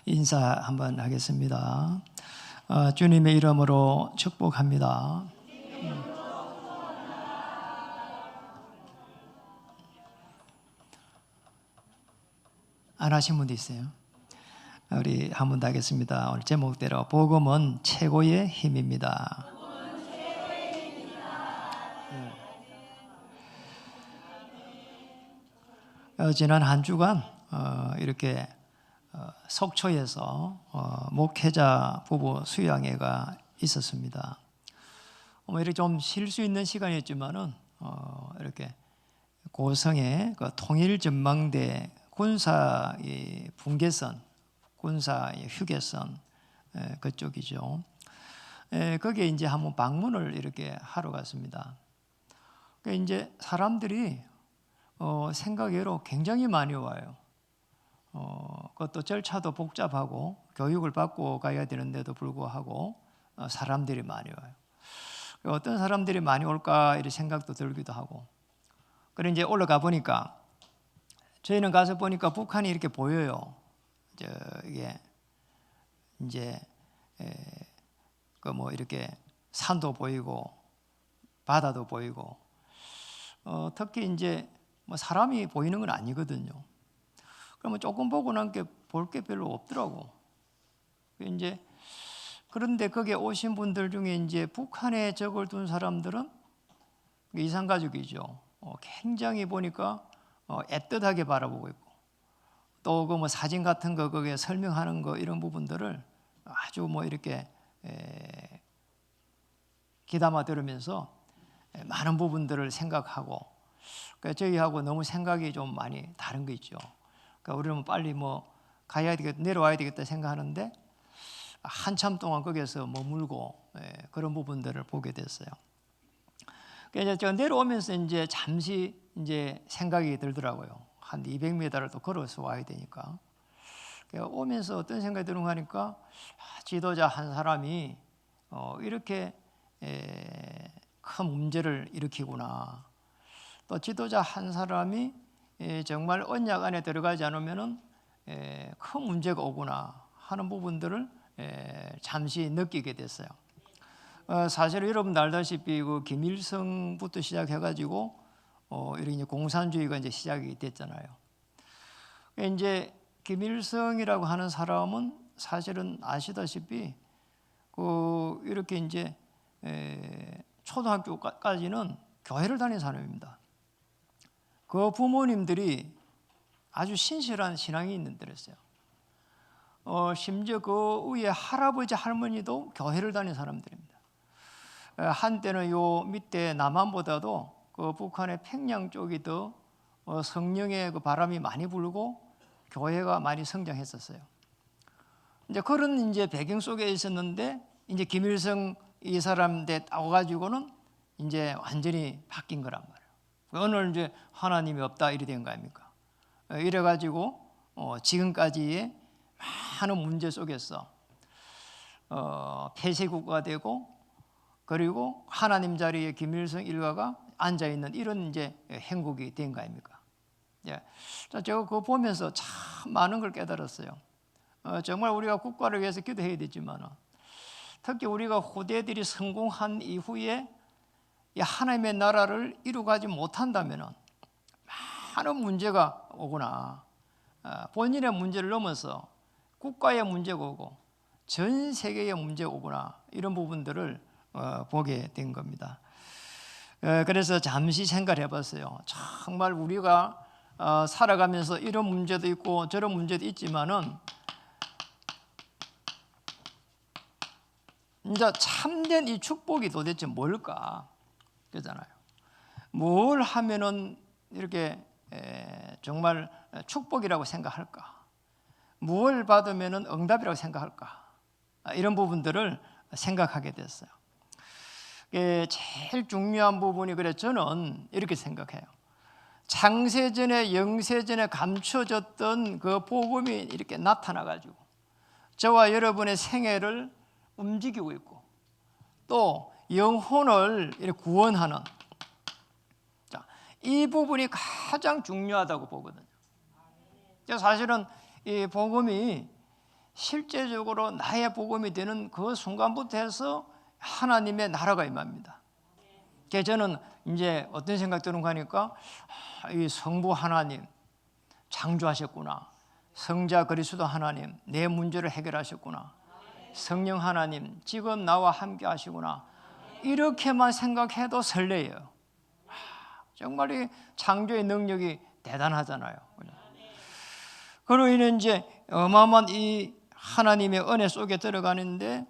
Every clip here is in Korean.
인사 한번 하겠습니다. 주님의 이름으로 축복합니다. 안 하신 분도 있어요? 우리 한 번 더 하겠습니다. 오늘 제목대로 복음은 최고의 힘입니다. 지난 한 주간 이렇게 속초에서 목회자 부부 수양회가 있었습니다. 이렇게 좀 쉴 수 있는 시간이었지만은 이렇게 고성의 그 통일전망대 군사 분계선, 군사 휴게선 그쪽이죠. 거기에 이제 한번 방문을 이렇게 하러 갔습니다. 그러니까 이제 사람들이 생각외로 굉장히 많이 와요. 그것도 절차도 복잡하고 교육을 받고 가야 되는데도 불구하고 사람들이 많이 와요. 어떤 사람들이 많이 올까 이런 생각도 들기도 하고. 그래 이제 올라가 보니까 저희는 가서 보니까 북한이 이렇게 보여요. 이게 이제 그 뭐 이렇게 산도 보이고 바다도 보이고 특히 이제 뭐 사람이 보이는 건 아니거든요. 그러면 조금 보고 난 게 볼 게 별로 없더라고. 이제 그런데 거기에 오신 분들 중에 이제 북한에 적을 둔 사람들은 이산가족이죠. 굉장히 보니까 애틋하게 바라보고 있고 또 그 뭐 사진 같은 거 거기에 설명하는 거 이런 부분들을 아주 뭐 이렇게 귀담아 들으면서 많은 부분들을 생각하고 그러니까 저희하고 너무 생각이 좀 많이 다른 거 있죠. 그러니까 우리는 빨리 뭐 가야 되겠다, 내려와야 되겠다 생각하는데 한참 동안 거기에서 머물고 그런 부분들을 보게 됐어요. 그래서 제가 내려오면서 이제 잠시 이제 생각이 들더라고요. 한 200m를 또 걸어서 와야 되니까. 오면서 어떤 생각이 드는가 하니까 지도자 한 사람이 이렇게 큰 문제를 일으키구나. 또 지도자 한 사람이 정말 언약 안에 들어가지 않으면은 큰 문제가 오구나 하는 부분들을 잠시 느끼게 됐어요. 사실 여러분 알다시피 그 김일성부터 시작해가지고 이렇게 공산주의가 이제 시작이 됐잖아요. 이제 김일성이라고 하는 사람은 사실은 아시다시피 그 이렇게 이제 초등학교까지는 교회를 다닌 사람입니다. 그 부모님들이 아주 신실한 신앙이 있는 데였어요. 심지어 그 위에 할아버지 할머니도 교회를 다닌 사람들입니다. 한때는 요 밑에 남한보다도 그 북한의 평양 쪽이 더 성령의 그 바람이 많이 불고 교회가 많이 성장했었어요. 이제 그런 이제 배경 속에 있었는데 이제 김일성 이 사람한테 따와가지고는 이제 완전히 바뀐 거란 말이에요. 오늘 이제 하나님이 없다 이래 된 거 아닙니까? 이래가지고 지금까지의 많은 문제 속에서 폐쇄국가 되고 그리고 하나님 자리에 김일성 일가가 앉아 있는 이런 이제 행국이 된 거 아닙니까? 예. 제가 그거 보면서 참 많은 걸 깨달았어요. 정말 우리가 국가를 위해서 기도해야 되지만 특히 우리가 후대들이 성공한 이후에 이 하나님의 나라를 이루가지 못한다면 많은 문제가 오구나. 본인의 문제를 넘어서 국가의 문제가 오고 전 세계의 문제가 오구나. 이런 부분들을 보게 된 겁니다. 그래서 잠시 생각을 해봤어요. 정말 우리가 살아가면서 이런 문제도 있고 저런 문제도 있지만은 이제 참된 이 축복이 도대체 뭘까? 그잖아요. 뭘 하면은 이렇게 정말 축복이라고 생각할까? 무엇을 받으면은 응답이라고 생각할까? 이런 부분들을 생각하게 됐어요. 제일 중요한 부분이 그래 저는 이렇게 생각해요. 창세전에 영세전에 감춰졌던 그 복음이 이렇게 나타나가지고 저와 여러분의 생애를 움직이고 있고 또 영혼을 이렇게 구원하는 이 부분이 가장 중요하다고 보거든요. 사실은 이 복음이 실제적으로 나의 복음이 되는 그 순간부터 해서 하나님의 나라가 임합니다. 그래서 저는 이제 어떤 생각 드는 거 하니까 이 성부 하나님 창조하셨구나, 성자 그리스도 하나님 내 문제를 해결하셨구나, 성령 하나님 지금 나와 함께 하시구나, 이렇게만 생각해도 설레요. 정말 이 창조의 능력이 대단하잖아요. 그로 인해 이제 어마어마한 이 하나님의 은혜 속에 들어가는데,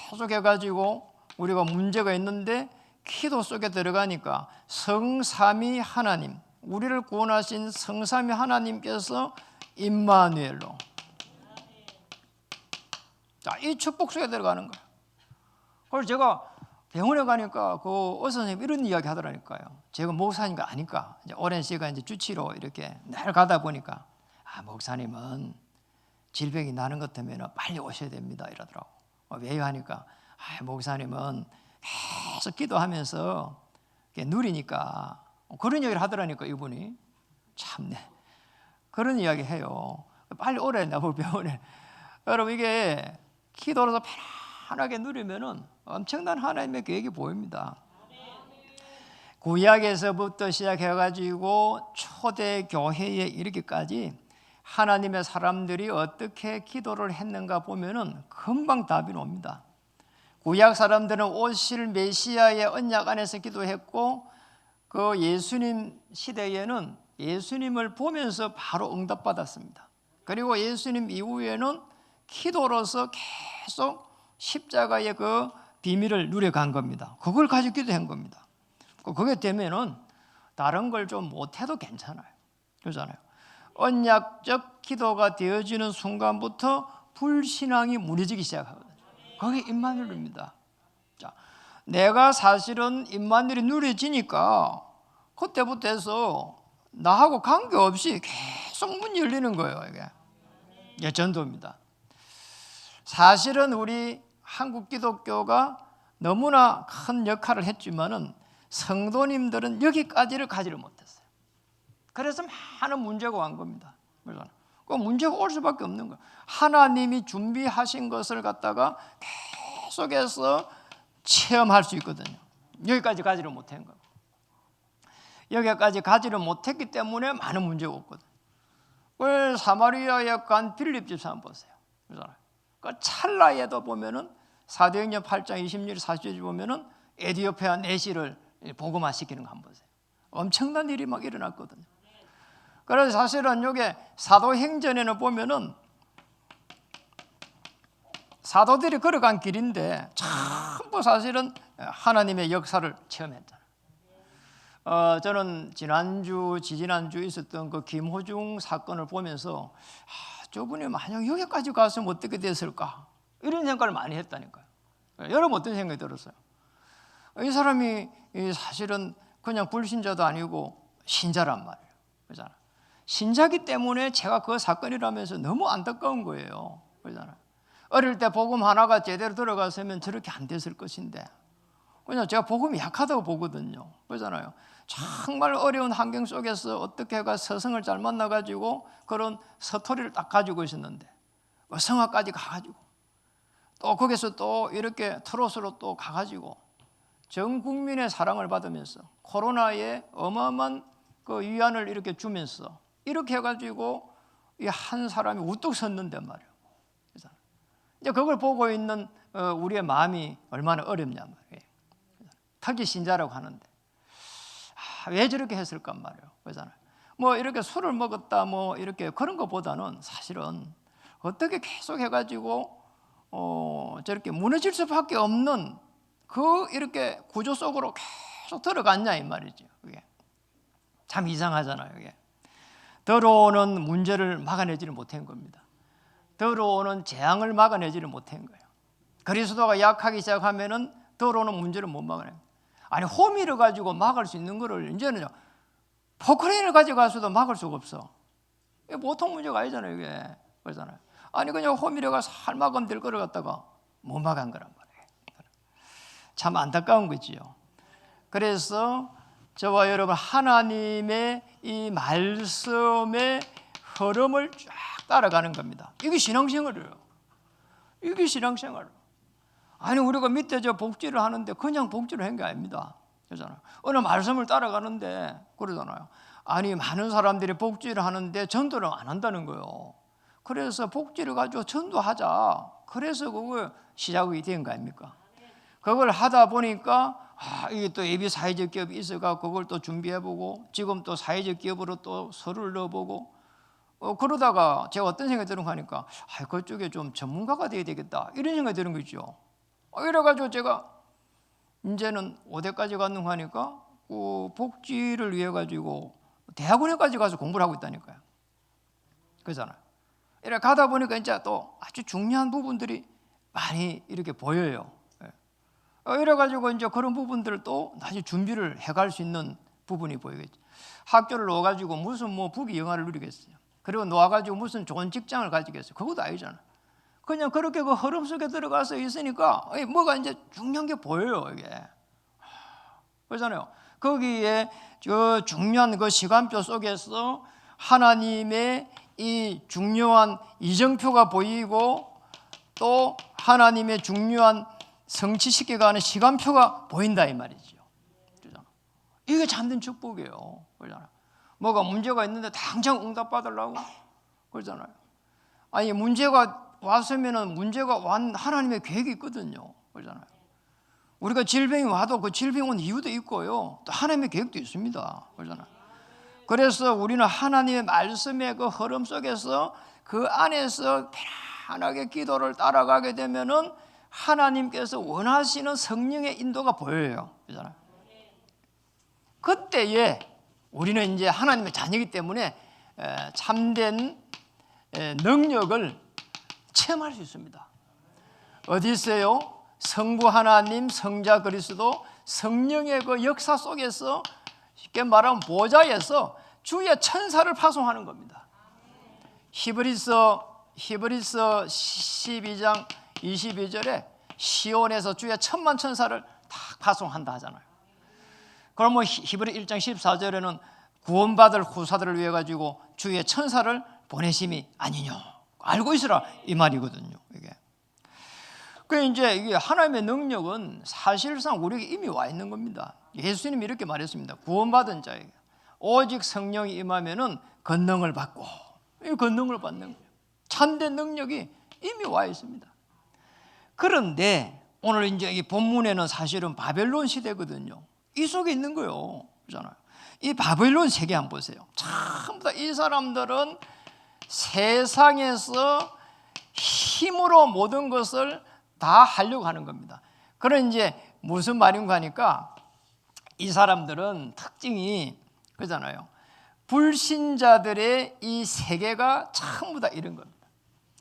계속 해가지고 우리가 문제가 있는데 기도 속에 들어가니까 성삼위 하나님, 우리를 구원하신 성삼위 하나님께서 임마누엘로, 자, 이 축복 속에 들어가는 거예요. 그래서 제가 병원에 가니까 그 의사 선생님이 이런 이야기 하더라니까요. 제가 목사님과 아니까 이제 오랜 시간 이제 주치로 이렇게 늘 가다 보니까, 목사님은 질병이 나는 것 때문에 빨리 오셔야 됩니다 이러더라고. 왜요 하니까, 목사님은 계속 기도하면서 누리니까, 그런 이야기를 하더라니까. 이분이 참네, 그런 이야기 해요. 빨리 오래 나보고 병원에. 여러분, 이게 기도로서 편안하게 누리면은 엄청난 하나님의 계획이 보입니다. 구약에서부터 시작해가지고 초대 교회에 이르기까지 하나님의 사람들이 어떻게 기도를 했는가 보면은 금방 답이 옵니다. 구약 사람들은 오실 메시아의 언약 안에서 기도했고, 그 예수님 시대에는 예수님을 보면서 바로 응답받았습니다. 그리고 예수님 이후에는 기도로서 계속 십자가의 그 비밀을 누려간 겁니다. 그걸 가지고 기도한 겁니다. 그게 되면은 다른 걸 좀 못해도 괜찮아요. 그렇잖아요. 언약적 기도가 되어지는 순간부터 불신앙이 무너지기 시작하거든요. 그게 임마누엘입니다. 자, 내가 사실은 임마누엘이 누려지니까 그때부터 해서 나하고 관계없이 계속 문이 열리는 거예요. 이게 전도입니다. 사실은 우리 한국 기독교가 너무나 큰 역할을 했지만은 성도님들은 여기까지를 가지를 못했어요. 그래서 많은 문제가 온 겁니다. 그 문제가 올 수밖에 없는 거예요. 하나님이 준비하신 것을 갖다가 계속해서 체험할 수 있거든요. 여기까지 가지를 못한 거예요. 여기까지 가지를 못했기 때문에 많은 문제가 없거든요. 그 사마리아에 간 빌립 집사 한번 보세요. 그 찰나에도 보면은 사도행전 8장 20절 40절 보면은 에디오피아 내시를 복음화시키는 거 한번 보세요. 엄청난 일이 막 일어났거든요. 그래서 사실은 이게 사도행전에는 보면은 사도들이 걸어간 길인데 전부 사실은 하나님의 역사를 체험했잖아요. 저는 지지난주 있었던 그 김호중 사건을 보면서 저분이 만약 여기까지 갔으면 어떻게 됐을까, 이런 생각을 많이 했다니까요. 여러분 어떤 생각이 들었어요? 이 사람이 사실은 그냥 불신자도 아니고 신자란 말이에요. 그렇잖아요. 신자기 때문에 제가 그 사건이라면서 너무 안타까운 거예요. 그렇잖아요. 어릴 때 복음 하나가 제대로 들어갔으면 저렇게 안 됐을 것인데, 그냥 제가 복음이 약하다고 보거든요. 그렇잖아요. 정말 어려운 환경 속에서 어떻게 해가 서성을 잘 만나가지고 그런 서토리를 딱 가지고 있었는데, 성화까지 가가지고 또 거기서 또 이렇게 트롯으로 또 가가지고 전 국민의 사랑을 받으면서 코로나에 어마어마한 그 위안을 이렇게 주면서 이렇게 해가지고 이 한 사람이 우뚝 섰는데 말이에요. 이제 그걸 보고 있는 우리의 마음이 얼마나 어렵냐 말이에요. 특히 신자라고 하는데 왜 저렇게 했을까 말이에요. 그렇잖아요. 뭐 이렇게 술을 먹었다 뭐 이렇게 그런 것보다는 사실은 어떻게 계속 해가지고 저렇게 무너질 수밖에 없는 그 이렇게 구조 속으로 계속 들어갔냐 이 말이죠. 그게 참 이상하잖아요. 이게 들어오는 문제를 막아내지를 못한 겁니다. 들어오는 재앙을 막아내지를 못한 거예요. 그리스도가 약하기 시작하면은 들어오는 문제를 못 막아내요. 아니 호미를 가지고 막을 수 있는 거를 이제는요 포크레인을 가져가서도 막을 수가 없어. 이게 보통 문제가 아니잖아요. 이게 그렇잖아요. 아니 그냥 호미를 살만큼 될 거를 갖다가 못 막은 거란 말이에요. 참 안타까운 거지요. 그래서 저와 여러분 하나님의 이 말씀의 흐름을 쫙 따라가는 겁니다. 이게 신앙생활이에요. 이게 신앙생활. 아니 우리가 밑에 저 복지를 하는데 그냥 복지를 한 게 아닙니다. 그러잖아요. 어느 말씀을 따라가는데 그러잖아요. 아니 많은 사람들이 복지를 하는데 전도를 안 한다는 거예요. 그래서 복지를 가지고 전도하자. 그래서 그거 시작이 된 거 아닙니까? 그걸 하다 보니까 이게 또 예비 사회적 기업이 있어가 그걸 또 준비해보고 지금 또 사회적 기업으로 또 서류를 넣어보고 그러다가 제가 어떤 생각이 드는 거 하니까 그쪽에 좀 전문가가 돼야 되겠다 이런 생각이 드는 거죠. 이래가지고 제가 이제는 5대까지 갔는 거 하니까 그 복지를 위해 가지고 대학원에까지 가서 공부를 하고 있다니까요. 그렇잖아요. 이래 가다 보니까 이제 또 아주 중요한 부분들이 많이 이렇게 보여요. 이래가지고 이제 그런 부분들을 또 다시 준비를 해갈 수 있는 부분이 보이겠죠. 학교를 넣어가지고 무슨 뭐 부귀 영화를 누리겠어요. 그리고 놓아가지고 무슨 좋은 직장을 가지겠어요. 그것도 아니잖아. 그냥 그렇게 그 흐름 속에 들어가서 있으니까 뭐가 이제 중요한 게 보여요 이게. 그렇잖아요. 거기에 저 중요한 그 시간표 속에서 하나님의 이 중요한 이정표가 보이고 또 하나님의 중요한 성취시켜가는 시간표가 보인다 이 말이죠. 그렇잖아. 이게 참된 축복이에요. 그렇잖아. 뭐가 문제가 있는데 당장 응답 받으려고 그러잖아요. 아니 문제가 왔으면은 문제가 완 하나님의 계획이 있거든요. 그러잖아요. 우리가 질병이 와도 그 질병 온 이유도 있고요. 또 하나님의 계획도 있습니다. 그러잖아요. 그래서 우리는 하나님의 말씀의 그 흐름 속에서 그 안에서 편안하게 기도를 따라가게 되면은 하나님께서 원하시는 성령의 인도가 보여요. 그러잖아요. 그때에 우리는 이제 하나님의 자녀이기 때문에 참된 능력을 체험할 수 있습니다. 어디 있어요? 성부 하나님, 성자 그리스도, 성령의 그 역사 속에서 쉽게 말하면 보좌에서 주의 천사를 파송하는 겁니다. 히브리서 12장 22절에 시온에서 주의 천만 천사를 다 파송한다 하잖아요. 그러면 히브리 1장 14절에는 구원받을 후사들을 위해 가지고 주의 천사를 보내심이 아니뇨. 알고 있으라 이 말이거든요. 이게. 그 이제 하나님의 능력은 사실상 우리에게 이미 와 있는 겁니다. 예수님이 이렇게 말했습니다. 구원받은 자에게 오직 성령이 임하면은 권능을 받고 이 권능을 받는 거예요. 참된 능력이 이미 와 있습니다. 그런데 오늘 이제 이 본문에는 사실은 바벨론 시대거든요. 이 속에 있는 거예요. 그렇잖아요. 이 바벨론 세계 한번 보세요. 전부 다 이 사람들은 세상에서 힘으로 모든 것을 다 하려고 하는 겁니다. 그런 이제 무슨 말인가 하니까 이 사람들은 특징이 그렇잖아요. 불신자들의 이 세계가 전부 다 이런 겁니다.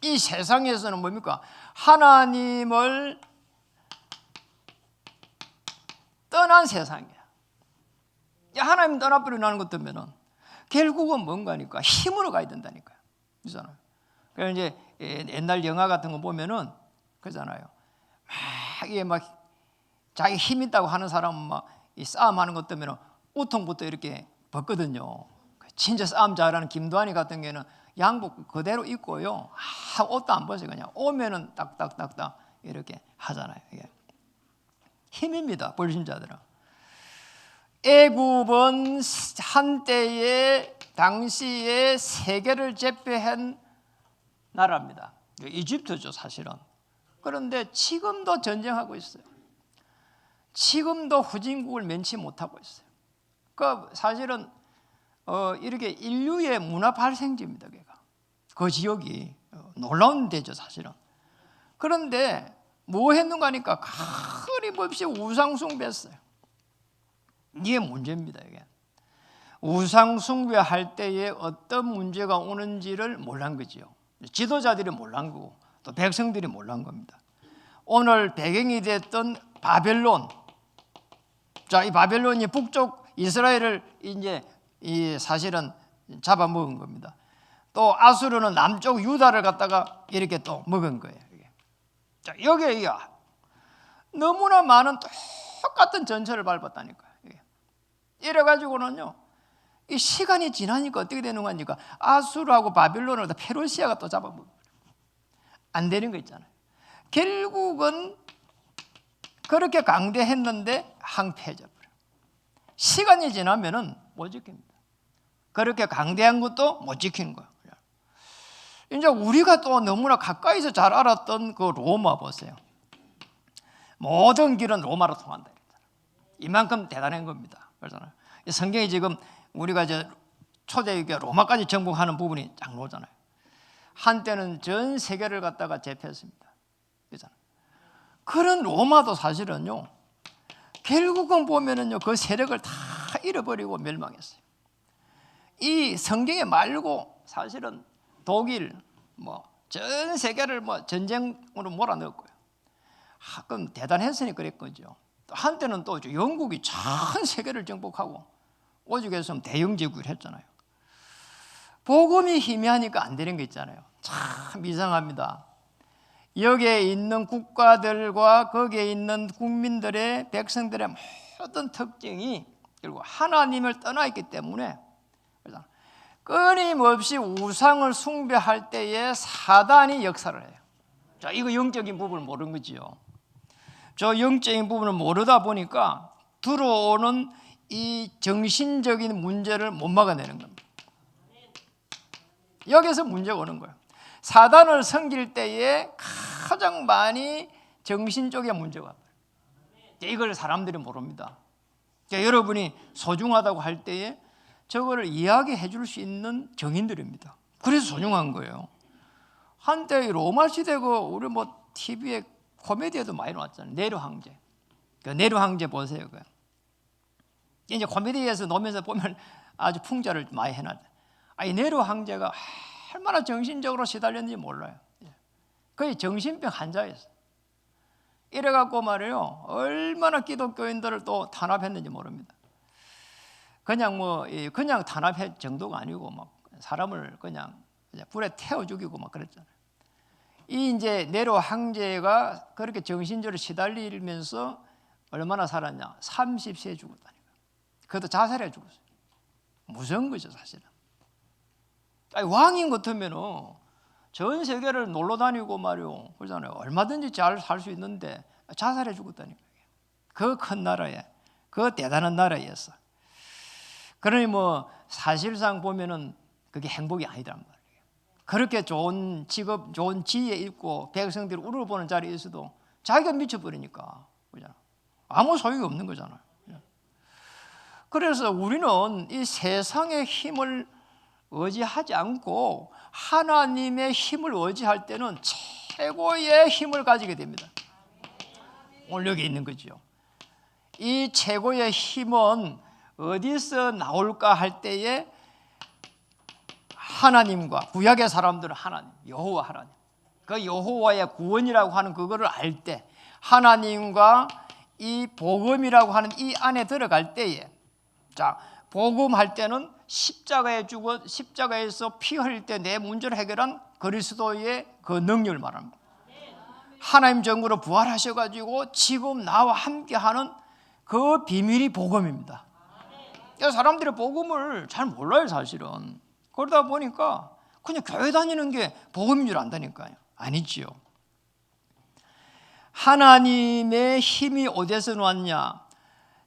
이 세상에서는 뭡니까? 하나님을 떠난 세상이야. 하나님 떠나버리는 것 때문에 결국은 뭔가니까 힘으로 가야 된다니까요. 그렇잖아요. 그래서 이제 옛날 영화 같은 거 보면은 그렇잖아요. 이게 막 자기 힘 있다고 하는 사람은 막 이 싸움하는 것 때문에 우통부터 이렇게 벗거든요. 진짜 싸움 잘하는 김도환이 같은 경우는 양복 그대로 입고요. 옷도 안 벗어요. 그냥 오면은 딱딱딱딱 이렇게 하잖아요. 이게 힘입니다. 불신자들은. 애굽은 한때에 당시에 세계를 제패한 나라입니다. 이집트죠, 사실은. 그런데 지금도 전쟁하고 있어요. 지금도 후진국을 면치 못하고 있어요. 그 사실은 이렇게 인류의 문화 발생지입니다. 그 지역이 놀라운 데죠, 사실은. 그런데 뭐 했는가 하니까 끊임없이 우상 숭배했어요. 이게 문제입니다. 이게 우상 숭배할 때에 어떤 문제가 오는지를 몰란 거죠. 지도자들이 몰란 거고 또 백성들이 몰란 겁니다. 오늘 배경이 됐던 바벨론, 자, 이 바벨론이 북쪽 이스라엘을 이제 사실은 잡아먹은 겁니다. 또 아수르는 남쪽 유다를 갖다가 이렇게 또 먹은 거예요. 자, 여기에 너무나 많은 똑같은 전철을 밟았다니까요. 이래가지고는요, 이 시간이 지나니까 어떻게 되는 거니까 아수르하고 바빌론을 다 페르시아가 또 잡아먹어요. 안 되는 거 있잖아요. 결국은 그렇게 강대했는데 항폐해져 버려요. 시간이 지나면은 못 지킵니다. 그렇게 강대한 것도 못 지키는 거예요. 이제 우리가 또 너무나 가까이서 잘 알았던 그 로마 보세요. 모든 길은 로마로 통한다. 이만큼 대단한 겁니다. 그렇잖아요. 성경이 지금 우리가 이제 초대교회 로마까지 정복하는 부분이 쫙 나오잖아요. 한때는 전 세계를 갖다가 제패했습니다. 그렇잖아요. 그런 로마도 사실은요, 결국은 보면은요, 그 세력을 다 잃어버리고 멸망했어요. 이 성경에 말고 사실은 독일, 전 세계를 전쟁으로 몰아넣었고요. 그럼 대단했으니 그랬거죠. 한때는 또 영국이 전 세계를 정복하고 오죽했으면 대영제국을 했잖아요. 복음이 희미하니까 안 되는 거 있잖아요. 참 이상합니다. 여기에 있는 국가들과 거기에 있는 국민들의 백성들의 모든 특징이 결국 하나님을 떠나 있기 때문에 끊임없이 우상을 숭배할 때에 사단이 역사를 해요. 자, 이거 영적인 부분을 모르는 거지요. 저 영적인 부분을 모르다 보니까 들어오는 이 정신적인 문제를 못 막아내는 겁니다. 여기서 문제가 오는 거예요. 사단을 섬길 때에 가장 많이 정신 쪽에 문제가 와요. 이걸 사람들이 모릅니다. 그러니까 여러분이 소중하다고 할 때에 저거를 이야기해 줄 수 있는 정인들입니다. 그래서 소중한 거예요. 한때 로마 시대 우리 TV에 코미디에도 많이 나왔잖아요. 네로 황제. 그 네로 황제 보세요. 이제 코미디에서 노면서 보면 아주 풍자를 많이 해놨다. 이 네로 황제가 얼마나 정신적으로 시달렸는지 몰라요. 거의 정신병 환자였어요. 이래갖고 말이에요, 얼마나 기독교인들을 또 탄압했는지 모릅니다. 그냥 탄압할 정도가 아니고 사람을 그냥 불에 태워 죽이고 그랬잖아요. 이 이제 네로 황제가 그렇게 정신적으로 시달리면서 얼마나 살았냐? 30세에 죽었다니까. 그것도 자살해 죽었어요. 무서운 거죠, 사실은. 왕인 같으면은 전 세계를 놀러 다니고 말이요, 그러잖아요. 얼마든지 잘 살 수 있는데 자살해 죽었다니까. 그 큰 나라에, 그 대단한 나라였어. 그러니 사실상 보면은 그게 행복이 아니란 말이에요. 그렇게 좋은 직업, 좋은 지위에 있고 백성들이 우러보는 자리에 있어도 자기가 미쳐버리니까 그잖아. 아무 소용이 없는 거잖아요. 그래서 우리는 이 세상의 힘을 의지하지 않고 하나님의 힘을 의지할 때는 최고의 힘을 가지게 됩니다. 오늘 여기 있는 거죠. 이 최고의 힘은 어디서 나올까 할 때에 하나님과 구약의 사람들은 하나님, 여호와 하나님, 그 여호와의 구원이라고 하는 그거를 알 때, 하나님과 이 복음이라고 하는 이 안에 들어갈 때에, 자, 복음할 때는 십자가에서 피 흘릴 때 내 문제를 해결한 그리스도의 그 능력을 말합니다. 하나님 정으로 부활하셔가지고 지금 나와 함께하는 그 비밀이 복음입니다. 사람들이 복음을 잘 몰라요, 사실은. 그러다 보니까 그냥 교회 다니는 게 복음인 줄 안다니까요. 아니지요. 하나님의 힘이 어디서 나왔냐?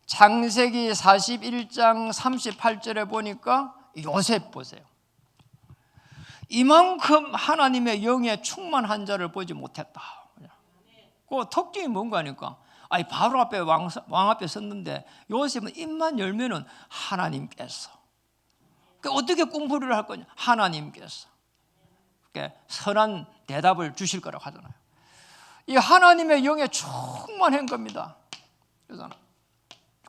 창세기 41장 38절에 보니까 요셉 보세요. 이만큼 하나님의 영에 충만한 자를 보지 못했다. 그 특징이 뭔가 하니까, 바로 앞에 왕 앞에 섰는데 요셉은 입만 열면은 하나님께서. 어떻게 꿈풀이를 할 거냐? 하나님께서. 선한 대답을 주실 거라고 하잖아요. 이 하나님의 영에 충만한 겁니다. 그러잖아요.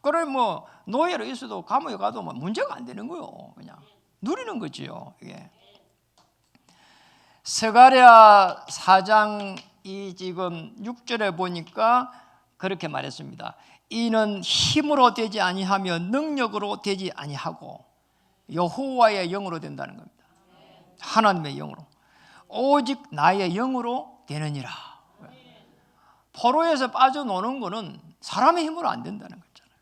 그러면 노예로 있어도 감옥에 가도 문제가 안 되는 거예요. 그냥 누리는 거지요. 이게. 스가랴 4장 이 지금 6절에 보니까 그렇게 말했습니다. 이는 힘으로 되지 아니하며 능력으로 되지 아니하고 여호와의 영으로 된다는 겁니다. 하나님의 영으로. 오직 나의 영으로 되느니라. 포로에서 빠져노는 거는 사람의 힘으로 안 된다는 거잖아요.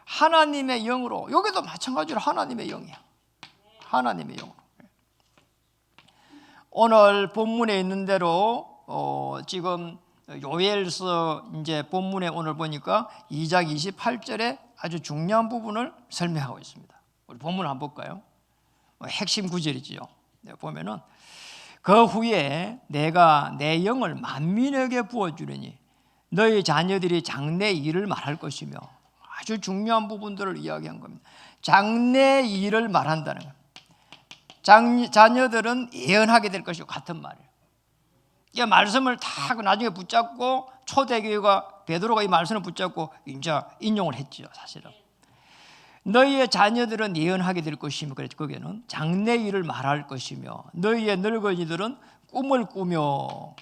하나님의 영으로. 여기도 마찬가지로 하나님의 영이야. 하나님의 영으로. 오늘 본문에 있는 대로 지금 요엘서 이제 본문에 오늘 보니까 2장 28절에 아주 중요한 부분을 설명하고 있습니다. 우리 본문을 한번 볼까요? 핵심 구절이지요. 보면은 그 후에 내가 내 영을 만민에게 부어주리니 너희 자녀들이 장래 일을 말할 것이며, 아주 중요한 부분들을 이야기한 겁니다. 장래 일을 말한다는 거예요. 자녀들은 예언하게 될 것이고 같은 말이에요. 이 말씀을 다 나중에 붙잡고 초대교회가 베드로가 이 말씀을 붙잡고 이제 인용을 했죠. 사실은 너희의 자녀들은 예언하게 될 것이며, 그래서 거기에는 장래 일을 말할 것이며, 너희의 늙은이들은 꿈을 꾸며,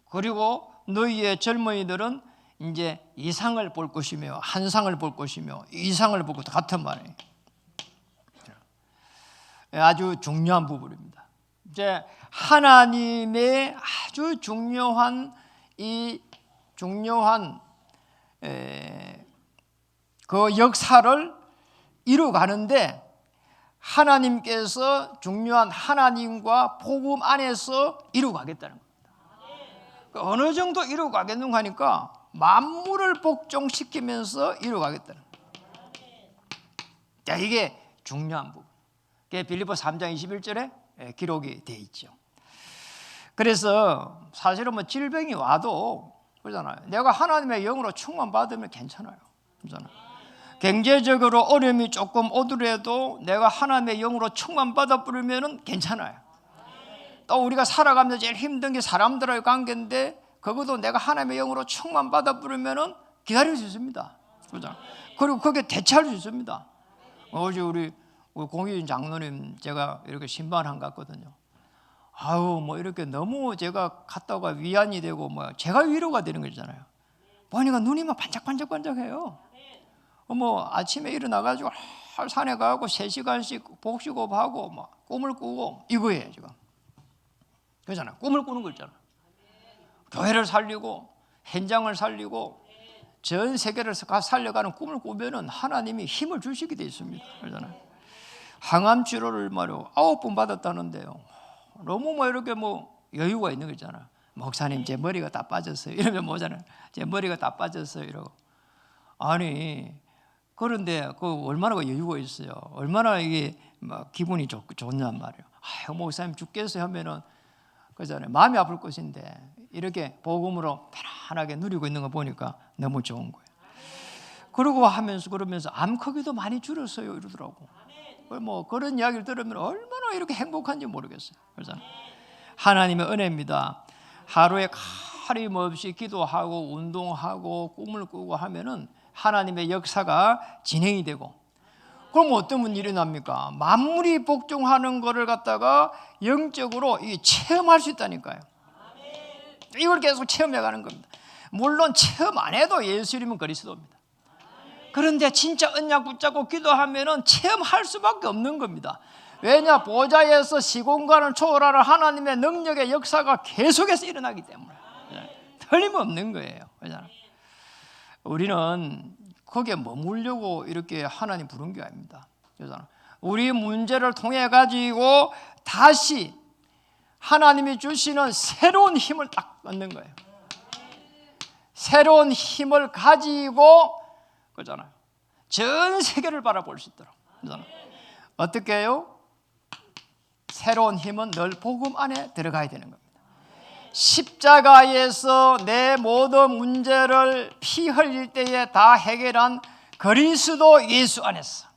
그리고 너희의 젊은이들은 이제 이상을 볼 것이며, 한상을 볼 것이며, 이상을 볼 것도 같은 말이에요. 아주 중요한 부분입니다. 이제 하나님의 아주 중요한 그 역사를 이루어가는데, 하나님께서 중요한 하나님과 복음 안에서 이루어가겠다는 겁니다. 어느 정도 이루어가겠는가 하니까 만물을 복종시키면서 이루어가겠다는 겁니다. 이게 중요한 부분. 빌립보 3장 21절에 기록이 되어 있죠. 그래서 사실은 뭐 질병이 와도 그러잖아요. 내가 하나님의 영으로 충만받으면 괜찮아요. 그러잖아요. 경제적으로 어려움이 조금 오더라도 내가 하나님의 영으로 충만받아 버리면 괜찮아요. 또 우리가 살아가면서 제일 힘든 게 사람들과의 관계인데, 그것도 내가 하나님의 영으로 충만받아 버리면 기다릴 수 있습니다. 그러잖아요. 그리고 거기에 대처할 수 있습니다. 어제 우리 공유진 장로님 제가 이렇게 신방한 것 같거든요. 아유, 뭐 이렇게 너무 제가 갔다가 위안이 되고 뭐 제가 위로가 되는 거잖아요. 보니까 눈이 막 반짝반짝반짝해요. 뭐 아침에 일어나가지고 산에 가고 3시간씩 복식호흡하고 막 꿈을 꾸고 이거예요 지금. 그렇잖아요. 꿈을 꾸는 거 있잖아요. 교회를 살리고 현장을 살리고 전 세계를 살려가는 꿈을 꾸면은 하나님이 힘을 주시게 돼 있습니다. 그렇잖아요. 항암 치료를 말이요 9번 받았다는데요. 너무 뭐 이렇게 뭐 여유가 있는 거 있잖아요. 목사님 제 머리가 다 빠졌어요. 이러면 뭐잖아요. 제 머리가 다 빠졌어요. 이러고. 아니 그런데 그 얼마나 여유가 있어요. 얼마나 이게 막 기분이 좋냔 말이에요. 아유 목사님 죽겠어요 하면은 그잖아요. 마음이 아플 것인데 이렇게 복음으로 편안하게 누리고 있는 거 보니까 너무 좋은 거예요. 그러고 하면서 그러면서 암 크기도 많이 줄었어요 이러더라고. 뭐 그런 이야기를 들으면 얼마나 이렇게 행복한지 모르겠어요. 그래서 하나님의 은혜입니다. 하루에 가림없이 기도하고 운동하고 꿈을 꾸고 하면은 하나님의 역사가 진행이 되고, 그럼 어떤 일이 납니까? 만물이 복종하는 것을 갖다가 영적으로 체험할 수 있다니까요. 이걸 계속 체험해가는 겁니다. 물론 체험 안 해도 예수님은 그리스도입니다. 그런데 진짜 언약 붙잡고 기도하면은 체험할 수밖에 없는 겁니다. 왜냐? 보좌에서 시공간을 초월하는 하나님의 능력의 역사가 계속해서 일어나기 때문에 틀림없는 거예요. 우리는 거기에 머물려고 이렇게 하나님 부른 게 아닙니다. 우리 문제를 통해 가지고 다시 하나님이 주시는 새로운 힘을 딱 얻는 거예요. 새로운 힘을 가지고 그잖아요. 전 세계를 바라볼 수 있도록. 어떻게 해요? 새로운 힘은 늘 복음 안에 들어가야 되는 겁니다. 십자가에서 내 모든 문제를 피 흘릴 때에 다 해결한 그리스도 예수 안에서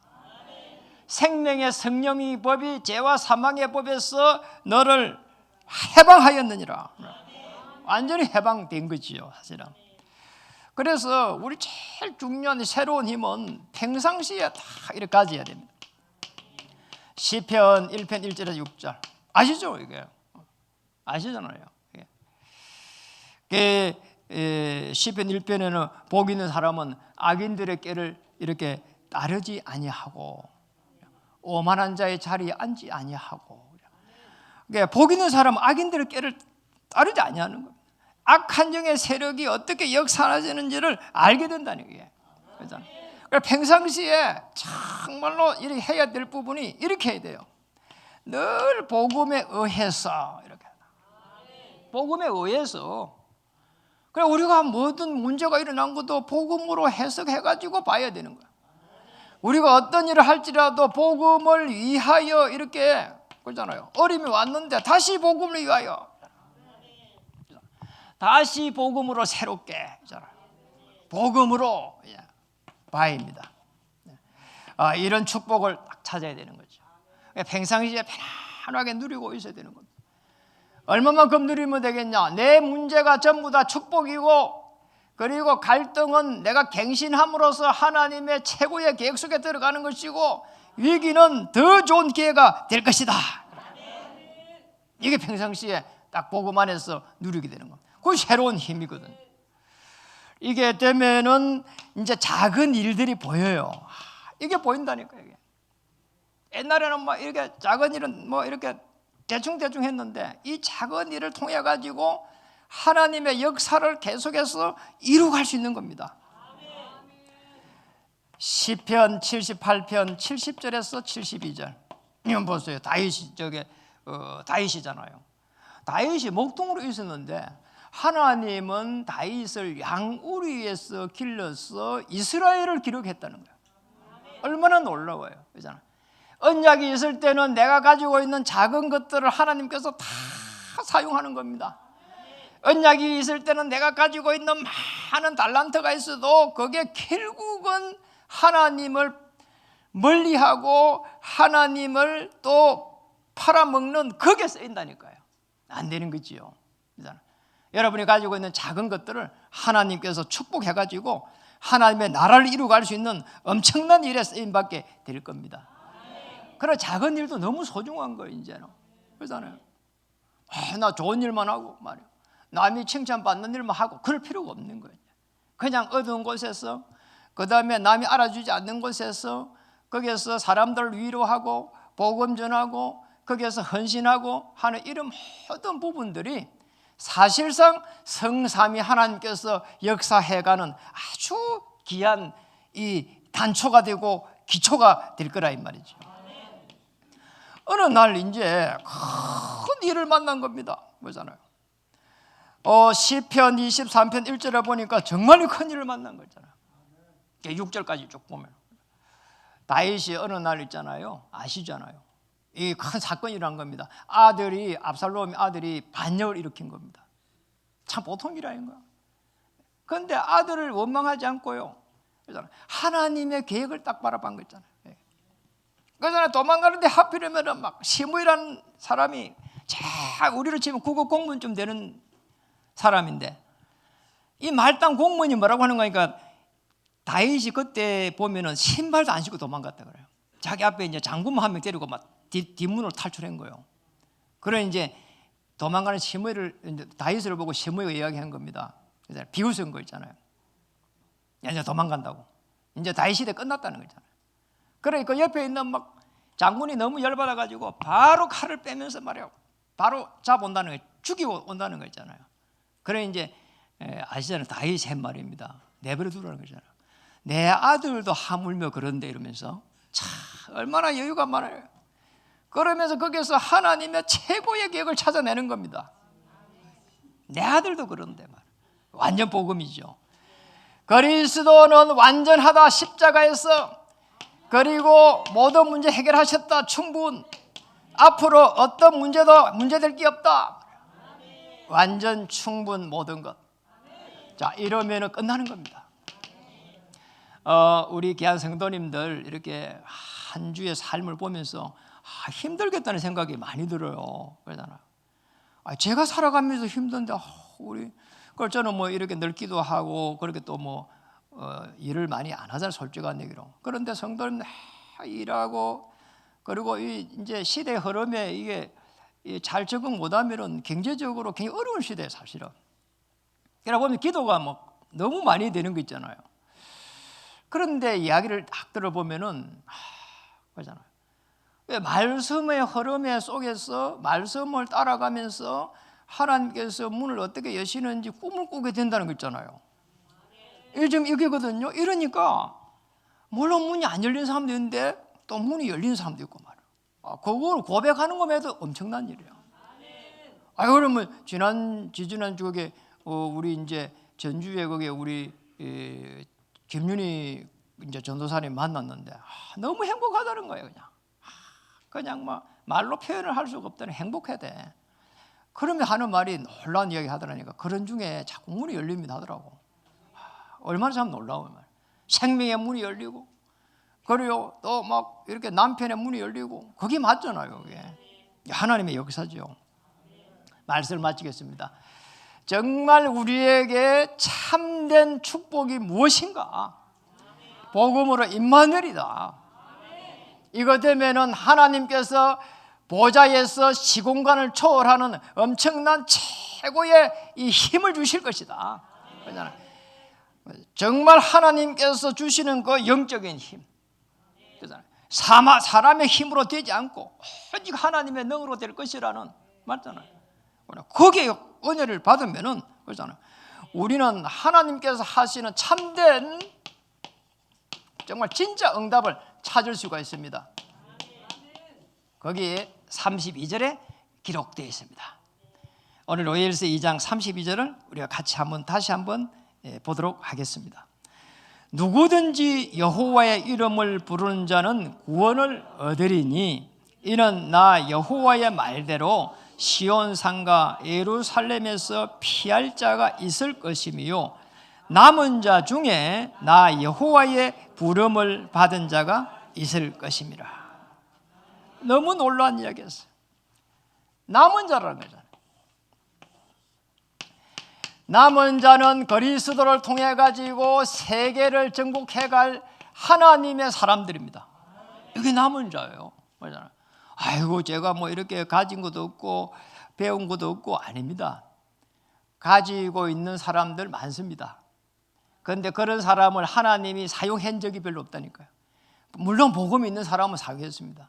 생명의 성령의 법이 죄와 사망의 법에서 너를 해방하였느니라. 완전히 해방된 거지요 사실은. 그래서 우리 제일 중요한 새로운 힘은 평상시에 다 이렇게 가져야 됩니다. 시편 1편 1절에서 6절 아시죠? 이게 아시잖아요. 시편 1편에는 복 있는 사람은 악인들의 꾀를 이렇게 따르지 아니하고 오만한 자의 자리에 앉지 아니하고. 복 있는 사람은 악인들의 꾀를 따르지 아니하는 겁니다. 악한 영의 세력이 어떻게 역사하지는지를 알게 된다는 거예요. 평상시에 정말로 이렇게 해야 될 부분이 이렇게 해야 돼요. 늘 복음에 의해서 이렇게. 복음에 의해서. 그래 우리가 뭐든 문제가 일어난 것도 복음으로 해석해가지고 봐야 되는 거야. 우리가 어떤 일을 할지라도 복음을 위하여 이렇게 그러잖아요. 어림이 왔는데 다시 복음을 위하여. 다시 복음으로 새롭게. 복음으로 봐야입니다. 이런 축복을 딱 찾아야 되는 거죠. 평상시에 편안하게 누리고 있어야 되는 겁니다. 얼마만큼 누리면 되겠냐? 내 문제가 전부 다 축복이고, 그리고 갈등은 내가 갱신함으로써 하나님의 최고의 계획 속에 들어가는 것이고, 위기는 더 좋은 기회가 될 것이다. 이게 평상시에 딱 복음 안에서 누리게 되는 겁니다. 그건 새로운 힘이거든. 이게 되면은 이제 작은 일들이 보여요. 이게 보인다니까. 이게 옛날에는 뭐 이렇게 작은 일은 뭐 이렇게 대충 했는데, 이 작은 일을 통해 가지고 하나님의 역사를 계속해서 이루어갈 수 있는 겁니다. 시편 78편 70절에서 72절 이건 보세요. 다윗이잖아요. 다윗이 목동으로 있었는데 하나님은 다윗을 양우리에서 길러서 이스라엘을 기록했다는 거예요. 얼마나 놀라워요. 그렇잖아요. 언약이 있을 때는 내가 가지고 있는 작은 것들을 하나님께서 다 사용하는 겁니다. 언약이 있을 때는 내가 가지고 있는 많은 달란트가 있어도 그게 결국은 하나님을 멀리하고 하나님을 또 팔아먹는 거기에 쓰인다니까요. 안 되는 거지요. 여러분이 가지고 있는 작은 것들을 하나님께서 축복해가지고 하나님의 나라를 이루어갈 수 있는 엄청난 일에 쓰임받게 될 겁니다. 그러나 작은 일도 너무 소중한 거예요. 이제는 그러잖아요. 나 좋은 일만 하고 말이야, 남이 칭찬받는 일만 하고 그럴 필요가 없는 거예요. 그냥 어두운 곳에서, 그 다음에 남이 알아주지 않는 곳에서, 거기에서 사람들을 위로하고 복음 전하고 거기에서 헌신하고 하는 이런 모든 부분들이 사실상 성삼위 하나님께서 역사해가는 아주 귀한 이 단초가 되고 기초가 될 거라 이 말이죠. 어느 날 이제 큰 일을 만난 겁니다. 그러잖아요. 시편 23편 1절에 보니까 정말 큰 일을 만난 거잖아요. 6절까지 쭉 보면 다윗이 어느 날 있잖아요. 아시잖아요. 이 큰 사건이 일어난 겁니다. 압살롬 아들이 반역을 일으킨 겁니다. 참 보통 일 아닌가? 그런데 아들을 원망하지 않고요, 하나님의 계획을 딱 바라본 거 있잖아요. 그러잖아요. 도망가는데 하필이면 막 시므이라는 사람이 우리로 치면 국어 공무원쯤 되는 사람인데, 이 말단 공무원이 뭐라고 하는 거니까 다윗이 그때 보면은 신발도 안 신고 도망갔다 그래요. 자기 앞에 이제 장군만 한 명 데리고 막 뒷문으로 탈출한 거예요. 그래 이제 도망가는 시므이를, 다윗을 보고 시므이가 이야기한 겁니다. 그래서 비웃은 거 있잖아요. 이제 도망간다고. 이제 다윗 시대 끝났다는 거잖아요. 그러니까 옆에 있는 막 장군이 너무 열받아가지고 바로 칼을 빼면서 말이에요, 바로 잡아온다는 거예요. 죽이고 온다는 거 있잖아요. 그래 이제 아시잖아요. 다윗이 한 말입니다. 내버려 두라는 거잖아요. 내 아들도 하물며 그런데 이러면서 참 얼마나 여유가 많아요. 그러면서 거기서 하나님의 최고의 계획을 찾아내는 겁니다. 내 아들도 그런데 말, 완전 복음이죠. 그리스도는 완전하다 십자가에서, 그리고 모든 문제 해결하셨다 충분, 앞으로 어떤 문제될 게 없다, 완전 충분 모든 것. 자, 이러면 끝나는 겁니다. 우리 귀한 성도님들 이렇게 한 주의 삶을 보면서 힘들겠다는 생각이 많이 들어요. 그러잖아요. 제가 살아가면서 힘든데 우리 그걸 저는 뭐 이렇게 늙기도 하고 그렇게 또 뭐 일을 많이 안 하잖아요. 솔직한 얘기로. 그런데 성도님 일하고, 그리고 이제 시대 흐름에 이게 잘 적응 못하면은 경제적으로 굉장히 어려운 시대예요, 사실은. 그러다 보면 기도가 뭐 너무 많이 되는 거 있잖아요. 그런데 이야기를 딱 들어보면은 그러잖아요. 말씀의 흐름에 속에서 말씀을 따라가면서 하나님께서 문을 어떻게 여시는지 꿈을 꾸게 된다는 거 있잖아요. 요즘 이게거든요. 이러니까 물론 문이 안 열린 사람도 있는데 또 문이 열린 사람도 있고 말이야. 그걸 고백하는 것에도 엄청난 일이에요. 그러면 지지난 주에 우리 이제 전주에 거기에 우리 김윤희 이제 전도사님 만났는데 너무 행복하다는 거예요. 그냥 막 말로 표현을 할 수가 없다는 행복해야 돼. 그러면 하는 말이 놀라운 이야기 하더라니까. 그런 중에 자꾸 문이 열립니다 하더라고. 얼마나 참 놀라워요. 생명의 문이 열리고, 그리고 또 막 이렇게 남편의 문이 열리고, 그게 맞잖아요. 그게 하나님의 역사죠. 말씀을 마치겠습니다. 정말 우리에게 참된 축복이 무엇인가? 복음으로 임마누엘이다. 이것 때문에는 하나님께서 보좌에서 시공간을 초월하는 엄청난 최고의 이 힘을 주실 것이다. 그렇잖아요. 정말 하나님께서 주시는 그 영적인 힘, 그렇잖아요. 사람의 힘으로 되지 않고 오직 하나님의 능으로 될 것이라는 맞잖아요. 거기에 은혜를 받으면은 그렇잖아요. 우리는 하나님께서 하시는 참된 정말 진짜 응답을 찾을 수가 있습니다. 거기에 32절에 기록되어 있습니다. 오늘 로엘서 2장 32절을 우리가 같이 다시 한번 보도록 하겠습니다. 누구든지 여호와의 이름을 부르는 자는 구원을 얻으리니 이는 나 여호와의 말대로 시온 산과 예루살렘에서 피할 자가 있을 것이며 남은 자 중에 나 여호와의 부름을 받은 자가 있을 것임이라. 너무 놀라운 이야기였어요. 남은 자라는 거잖아요. 남은 자는 그리스도를 통해 가지고 세계를 정복해 갈 하나님의 사람들입니다. 이게 남은 자예요. 그렇잖아요. 아이고 제가 뭐 이렇게 가진 것도 없고 배운 것도 없고 아닙니다. 가지고 있는 사람들 많습니다. 그런데 그런 사람을 하나님이 사용한 적이 별로 없다니까요. 물론 복음이 있는 사람은 사용했습니다.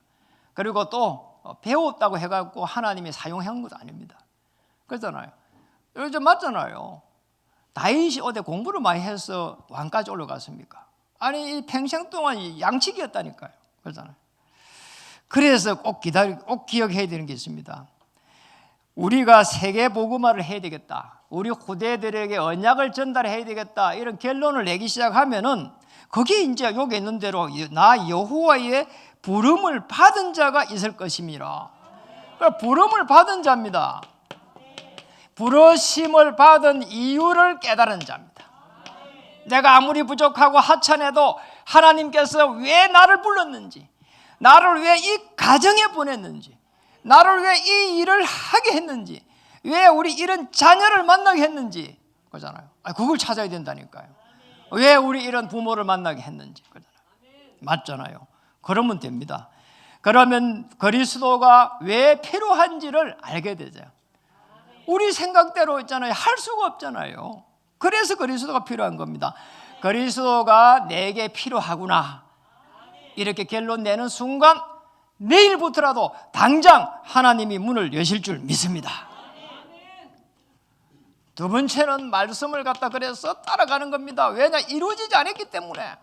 그리고 또 배웠다고 해갖고 하나님이 사용한 것도 아닙니다. 그렇잖아요. 요즘 맞잖아요. 다윗이 어디 공부를 많이 해서 왕까지 올라갔습니까? 아니 이 평생 동안 양치기였다니까요. 그렇잖아요. 그래서 꼭 기억해야 되는 게 있습니다. 우리가 세계 복음화를 해야 되겠다. 우리 후대들에게 언약을 전달해야 되겠다. 이런 결론을 내기 시작하면은 그게 이제 여기 있는 대로 나 여호와의 부름을 받은 자가 있을 것임이라. 그러니까 부름을 받은 자입니다. 부르심을 받은 이유를 깨달은 자입니다. 내가 아무리 부족하고 하찮아도 하나님께서 왜 나를 불렀는지, 나를 왜 이 가정에 보냈는지, 나를 왜 이 일을 하게 했는지, 왜 우리 이런 자녀를 만나게 했는지, 그러잖아요. 그걸 찾아야 된다니까요. 왜 우리 이런 부모를 만나게 했는지, 그러잖아요. 맞잖아요. 그러면 됩니다. 그러면 그리스도가 왜 필요한지를 알게 되죠. 우리 생각대로 있잖아요. 할 수가 없잖아요. 그래서 그리스도가 필요한 겁니다. 그리스도가 내게 필요하구나. 이렇게 결론 내는 순간 내일부터라도 당장 하나님이 문을 여실 줄 믿습니다. 두 번째는 말씀을 갖다 그래서 따라가는 겁니다. 왜냐? 이루어지지 않았기 때문에.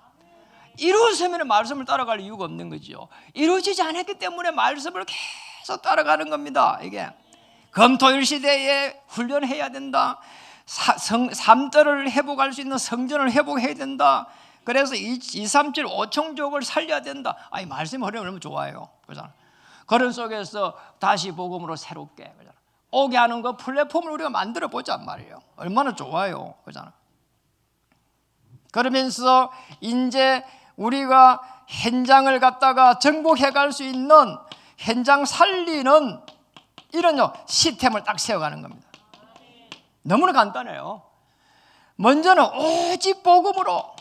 이루어지면 말씀을 따라갈 이유가 없는 거죠. 이루어지지 않았기 때문에 말씀을 계속 따라가는 겁니다. 이게 검토일 시대에 훈련해야 된다. 삶들을 회복할 수 있는 성전을 회복해야 된다. 그래서 237 5청족을 살려야 된다. 이 말씀이 흐르면 좋아요. 그렇잖아. 그런 속에서 다시 복음으로 새롭게 그렇잖아. 오게 하는 거 플랫폼을 우리가 만들어 보자 말이에요. 얼마나 좋아요. 그렇잖아. 그러면서 이제 우리가 현장을 갖다가 정복해 갈 수 있는 현장 살리는 이런 시스템을 딱 세워가는 겁니다. 너무나 간단해요. 먼저는 오직 복음으로,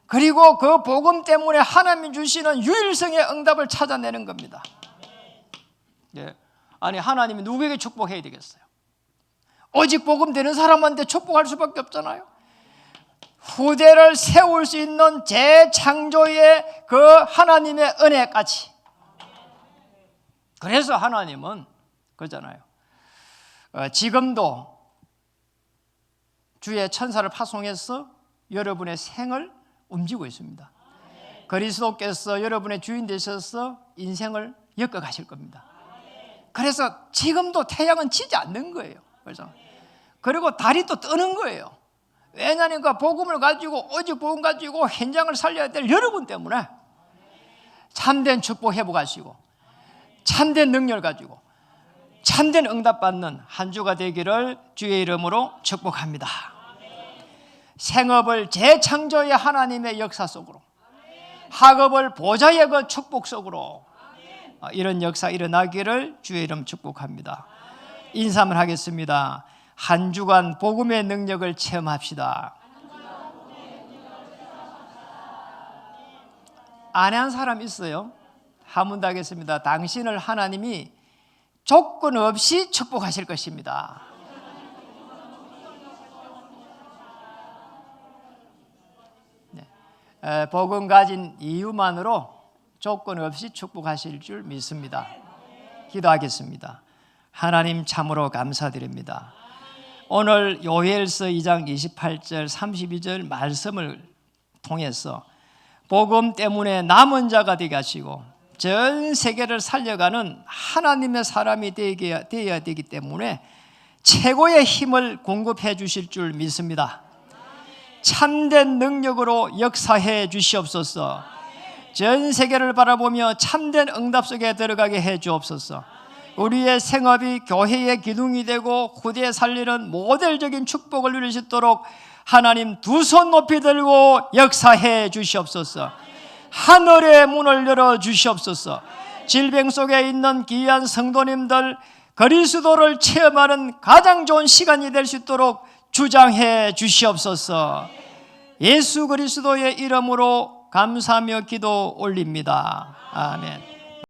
그리고 그 복음 때문에 하나님이 주시는 유일성의 응답을 찾아내는 겁니다. 예. 아니 하나님이 누구에게 축복해야 되겠어요? 오직 복음 되는 사람한테 축복할 수밖에 없잖아요. 후대를 세울 수 있는 재창조의 그 하나님의 은혜까지. 그래서 하나님은 그러잖아요. 지금도 주의 천사를 파송해서 여러분의 생을 움직이고 있습니다. 그리스도께서 여러분의 주인 되셔서 인생을 엮어 가실 겁니다. 그래서 지금도 태양은 지지 않는 거예요. 그리고 달이 또 뜨는 거예요. 왜냐하면 그 복음을 가지고, 오직 복음 가지고 현장을 살려야 될 여러분 때문에 참된 축복 회복하시고 참된 능력을 가지고 참된 응답받는 한 주가 되기를 주의 이름으로 축복합니다. 생업을 재창조의 하나님의 역사 속으로, 학업을 보좌의 그 축복 속으로 이런 역사 일어나기를 주의 이름 축복합니다. 인사를 하겠습니다. 한 주간 복음의 능력을 체험합시다. 안 한 사람 있어요? 한 번 더 하겠습니다. 당신을 하나님이 조건 없이 축복하실 것입니다. 네. 복음 가진 이유만으로 조건 없이 축복하실 줄 믿습니다. 기도하겠습니다. 하나님 참으로 감사드립니다. 오늘 요엘서 2장 28절 32절 말씀을 통해서 복음 때문에 남은 자가 되게 하시고 전 세계를 살려가는 하나님의 사람이 되어야 되기 때문에 최고의 힘을 공급해 주실 줄 믿습니다. 참된 능력으로 역사해 주시옵소서. 전 세계를 바라보며 참된 응답 속에 들어가게 해 주옵소서. 우리의 생업이 교회의 기둥이 되고 후대에 살리는 모델적인 축복을 누릴 수 있도록 하나님 두 손 높이 들고 역사해 주시옵소서. 하늘의 문을 열어 주시옵소서. 질병 속에 있는 귀한 성도님들 그리스도를 체험하는 가장 좋은 시간이 될 수 있도록 주장해 주시옵소서. 예수 그리스도의 이름으로 감사하며 기도 올립니다. 아멘.